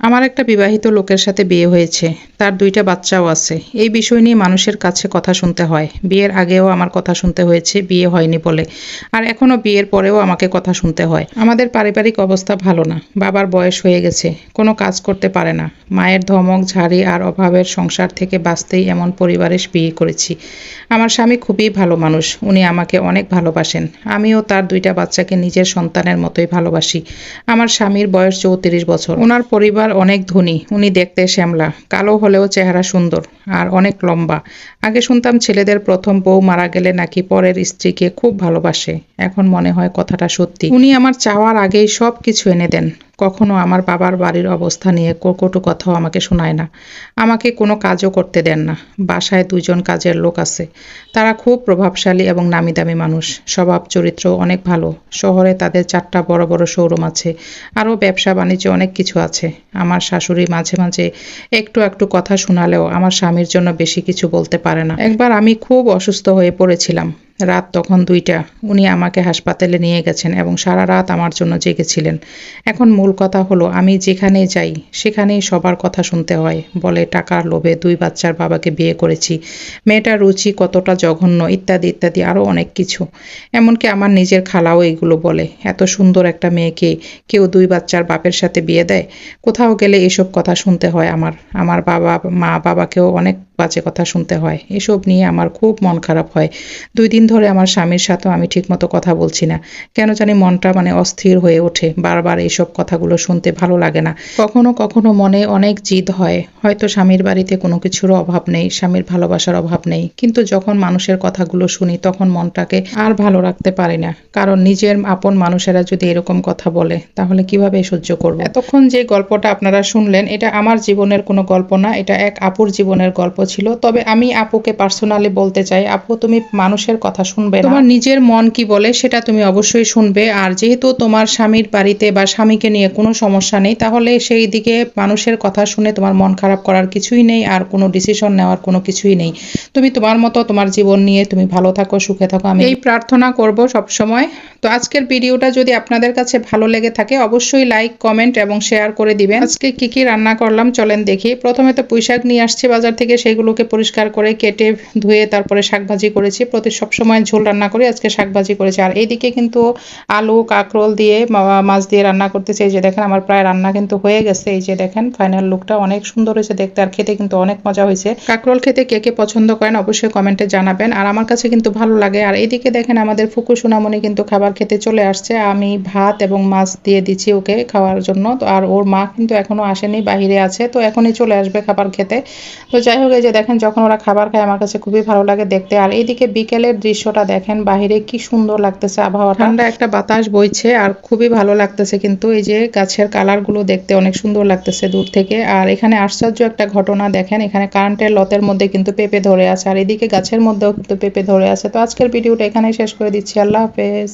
আমার একটা বিবাহিত লোকের সাথে বিয়ে হয়েছে, তার 2টা বাচ্চাও আছে। এই বিষয় নিয়ে মানুষের কাছে কথা শুনতে হয়। বিয়ের আগেও আমার কথা শুনতে হয়েছে বিয়ে হয়নি বলে, আর এখনো বিয়ের পরেও আমাকে কথা শুনতে হয়। আমাদের পারিবারিক অবস্থা ভালো না, বাবার বয়স হয়ে গেছে, কোনো কাজ করতে পারে না। মায়ের ধমক ঝাড়ি আর অভাবের সংসার থেকে বাঁচতেই এমন পরিবারে বিয়ে করেছি। আমার স্বামী খুবই ভালো মানুষ, উনি আমাকে অনেক ভালোবাসেন। আমিও তার 2টা বাচ্চাকে নিজের সন্তানের মতোই ভালোবাসি। আমার স্বামীর বয়স 34 বছর। ওনার পরিবার অনেক ধনী, উনি দেখতে শ্যামলা, কালো হলেও চেহারা সুন্দর আর অনেক লম্বা। আগে শুনতাম ছেলেদের প্রথম বউ মারা গেলে নাকি পরের স্ত্রীকে খুব ভালোবাসে, এখন মনে হয় কথাটা সত্যি। উনি আমার চাওয়ার আগেই সব কিছু এনে দেন। কখনো আমার বাবার বাড়ির অবস্থা নিয়ে কটু কথাও আমাকে শোনায় না। আমাকে কোনো কাজও করতে দেন না। বাসায় 2জন কাজের লোক আছে, তারা খুব প্রভাবশালী এবং নামি দামি মানুষ। স্বভাব চরিত্র অনেক ভালো। শহরে তাদের 4টা বড় বড় শোরুম আছে, আরও ব্যবসা বাণিজ্য অনেক কিছু আছে। আমার শাশুড়ি মাঝে মাঝে একটু একটু কথা শোনালেও আমার স্বামীর জন্য বেশি কিছু বলতে পারে না। একবার আমি খুব অসুস্থ হয়ে পড়েছিলাম, রাত তখন 2টা। উনি আমাকে হাসপাতালে নিয়ে গেছেন এবং সারা রাত আমার জন্য জেগেছিলেন। এখন মূল কথা হলো, আমি যেখানেই যাই সেখানেই সবার কথা শুনতে হয়। বলে টাকার লোভে 2 বাচ্চার বাবাকে বিয়ে করেছি, মেয়েটার রুচি কতটা জঘন্য, ইত্যাদি ইত্যাদি আরও অনেক কিছু। এমনকি আমার নিজের খালাও এইগুলো বলে। এত সুন্দর একটা মেয়েকে কেউ 2 বাচ্চার বাপের সাথে বিয়ে দেয়? কোথাও গেলে এসব কথা শুনতে হয় আমার বাবাকেও অনেক বাজে কথা শুনতে হয়। এসব নিয়ে আমার খুব মন খারাপ হয়। 2 দিন ধরে আমার স্বামীর সাথেও আমি ঠিকমতো কথা বলছি না। কেন জানি মনটা অস্থির হয়ে ওঠে। বারবার এইসব কথাগুলো শুনতে ভালো লাগে না। কখনো কখনো মনে অনেক জিদ হয়, হয়তো স্বামীর বাড়িতে কোনো কিছুর অভাব নেই, স্বামীর ভালোবাসার অভাব নেই। কিন্তু যখন মানুষের কথাগুলো শুনি তখন মনটাকে আর ভালো রাখতে পারি না। কারণ নিজের আপন মানুষেরা যদি এরকম কথা বলে তাহলে কিভাবে সহ্য করব। এতক্ষণ যে গল্পটা আপনারা শুনলেন, এটা আমার জীবনের কোনো গল্প না, এটা এক আপুর জীবনের গল্প ছিল। তবে আমি আপুকে পার্সোনালি বলতে চাই, আপু তুমি মানুষের কথা শুনবে না, তোমার নিজের মন কি বলে সেটা তুমি অবশ্যই শুনবে। আর যেহেতু তোমার স্বামীর বাড়িতে বা স্বামীকে নিয়ে কোনো সমস্যা নেই, তাহলে সেই দিকে মানুষের কথা শুনে তোমার মন খারাপ করার কিছুই নেই, আর কোনো ডিসিশন নেওয়ার কোনো কিছুই নেই। তুমি তোমার মতো তোমার জীবন নিয়ে তুমি ভালো থাকো, সুখে থাকো, আমি এই প্রার্থনা করব সব সময়। তো আজকের ভিডিওটা যদি আপনাদের কাছে ভালো লেগে থাকে অবশ্যই লাইক কমেন্ট এবং শেয়ার করে দিবেন। আজকে কি কি রান্না করলাম চলেন দেখি। প্রথমে তো পুঁইশাক নিয়ে আসছি বাজার থেকে, সেগুলোকে পরিষ্কার করে কেটে ধুয়ে তারপরে শাকভাজি করেছি। সবসময় ঝোল রান্না করি, আজকে শাকভাজি করেছি। আর এইদিকে কিন্তু আলু কাঁকরোল দিয়ে মাছ দিয়ে রান্না করতেছি। এই যে দেখেন আমার প্রায় রান্না কিন্তু হয়ে গেছে। এই যে দেখেন ফাইনাল লুকটা অনেক সুন্দর হয়েছে দেখতে, আর খেতে কিন্তু অনেক মজা হয়েছে। কাঁকরোল খেতে কে কে পছন্দ করেন অবশ্যই কমেন্টে জানাবেন, আর আমার কাছে কিন্তু ভালো লাগে। আর এইদিকে দেখেন আমাদের ফুকু সোনামণি কিন্তু খাবার খেতে চলে আসছে। আমি ভাত এবং মাছ দিয়ে দিচ্ছি ওকে খাওয়ার জন্য। তো আর ওর মা কিন্তু এখনো আসেনি, বাহিরে আছে, তো এখনই চলে আসবে খাবার খেতে। তো যাই হোক, এই যে দেখেন যখন ওরা খাবার খায় আমার কাছে খুবই ভালো লাগে দেখতে। আর এইদিকে বিকেলের দৃশ্যটা দেখেন, বাহিরে কি সুন্দর লাগতেছে, আবহাওয়া ঠান্ডা একটা বাতাস বইছে আর খুবই ভালো লাগতেছে। কিন্তু এই যে গাছের কালারগুলো দেখতে অনেক সুন্দর লাগতেছে দূর থেকে। আর এখানে আশ্চর্য একটা ঘটনা দেখেন, এখানে কারেন্টের লতের মধ্যে কিন্তু পেঁপে ধরে আছে, আর এদিকে গাছের মধ্যেও কিন্তু পেঁপে ধরে আছে। তো আজকের ভিডিওটা এখানেই শেষ করে দিচ্ছি। আল্লাহ হাফেজ।